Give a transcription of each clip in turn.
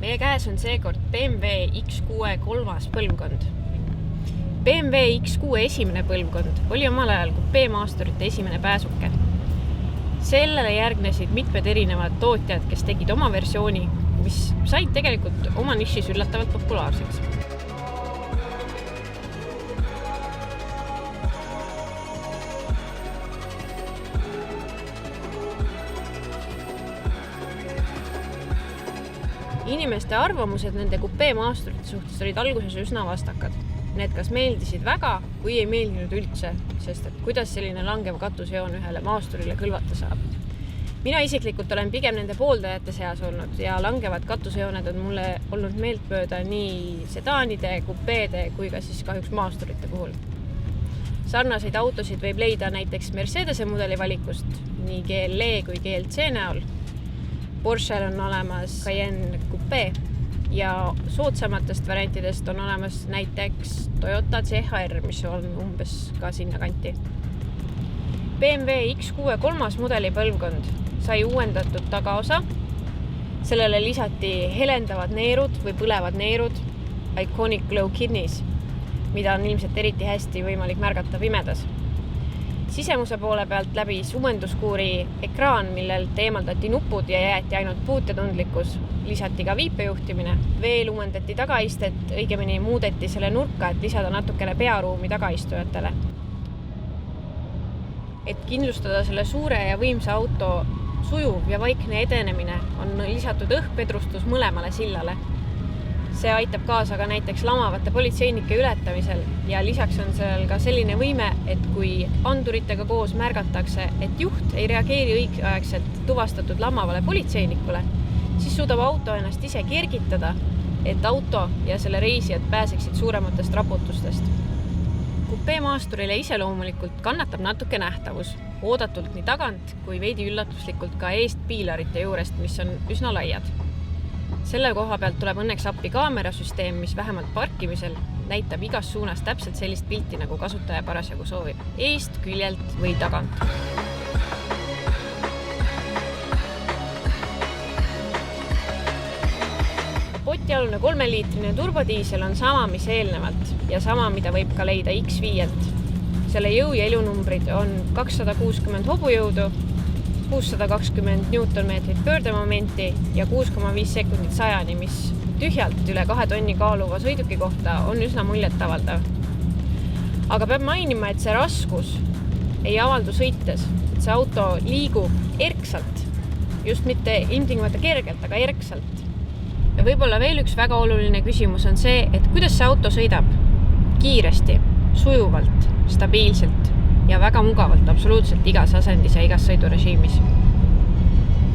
Meie käes on seekord BMW X6 kolmas põlvkond. BMW X6 esimene põlvkond oli omal ajal kupeemaasturite esimene pääsuke. Sellele järgnesid mitmed erinevad tootjad, kes tegid oma versiooni, mis said tegelikult oma nišis üllatavalt populaarseks. Inimeste arvamused nende kupeemaasturite suhtes olid alguses üsna vastakad. Need kas meeldisid väga või ei meeldinud üldse, sest et kuidas selline langev katusjoon ühele maasturile kõlvata saab. Mina isiklikult olen pigem nende pooldajate seas olnud ja langevad katusjooned on mulle olnud meeltmööda nii sedaanide, kupeede kui ka siis kahjuks maasturite puhul. Sarnaseid autosid võib leida näiteks Mercedese mudeli valikust nii GLE kui GLC näol. Porschel on olemas Cayenne Coupe ja soodsamatest variantidest on olemas näiteks Toyota CHR, mis on umbes ka sinna kanti. BMW X6 kolmas mudeli põlvkond sai uuendatud tagaosa. Sellele lisati helendavad neerud või põlevad neerud, Iconic Glow Kidneys, mida on ilmselt eriti hästi võimalik märgata pimedas. Sisemuse poole pealt läbis uuenduskuuri ekraan, millelt eemaldati nupud ja jäeti ainult puutetundlikkus. Lisati ka viipejuhtimine. Veel uuendati tagaistet, õigemini muudeti selle nurka, et lisada natukene pearuumi tagaistujatele. Et kindlustada selle suure ja võimsa auto sujuv ja vaikne edenemine, on lisatud õhkpedrustus mõlemale sillale. See aitab kaasa ka näiteks lamavate politseinike ületamisel ja lisaks on seal ka selline võime, et kui anduritega koos märgatakse, et juht ei reageeri õigeaegselt tuvastatud lamavale politseinikule, siis suudab auto ennast ise kergitada, et auto ja selle reisijad pääseksid suurematest raputustest. Kupeemaasturile iseloomulikult kannatab natuke nähtavus, oodatult nii tagant kui veidi üllatuslikult ka eest piilarite juurest, mis on üsna laiad. Selle koha pealt tuleb õnneks appi kaamerasüsteem, mis vähemalt parkimisel näitab igas suunas täpselt sellist pilti, nagu kasutaja parasjagu soovib. Eest, küljelt või tagant. Potialune 3-liitrine turbodiisel on sama, mis eelnevalt ja sama, mida võib ka leida X5-lt. Selle jõu ja elunumbrid on 260 hobujõudu, 620 newtonmeetrit pöördemomenti ja 6,5 sekundit 100-ni, mis tühjalt üle 2 tonni kaaluva sõiduki kohta on üsna muljetavaldav. Aga peab mainima, et see raskus ei avaldu sõites, et see auto liigub erksalt, just mitte ilmtingimata kergelt, aga erksalt. Ja võib-olla veel üks väga oluline küsimus on see, et kuidas see auto sõidab kiiresti, sujuvalt, stabiilselt ja väga mugavalt absoluutselt igas asendis ja igas sõidurežiimis.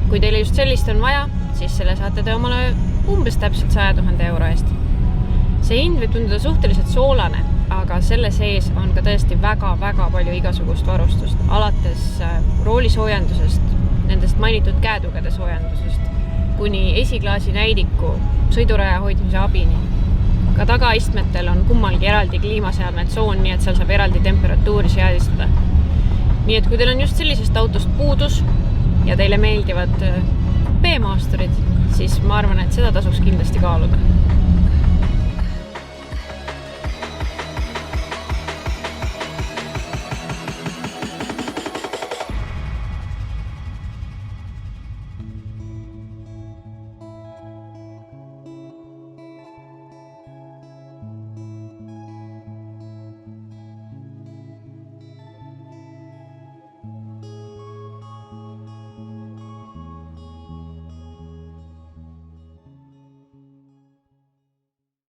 Kui teile just sellist on vaja, siis selle saate te omale umbes täpselt 100 000 euro eest. See hind võib tunduda suhteliselt soolane, aga selle sees on ka tõesti väga-väga palju igasugust varustust, alates roolisoojendusest, nendest mainitud käetugede soojendusest, kuni esiklaasi näidiku sõiduraja hoidmise abini. Ka tagaistmetel on kummalgi eraldi kliimaseadmed tsoon, nii et seal saab eraldi temperatuuri seadistada. Nii et kui teil on just sellisest autost puudus ja teile meeldivad kupeemaasturid, siis ma arvan, et seda tasuks kindlasti kaaluda.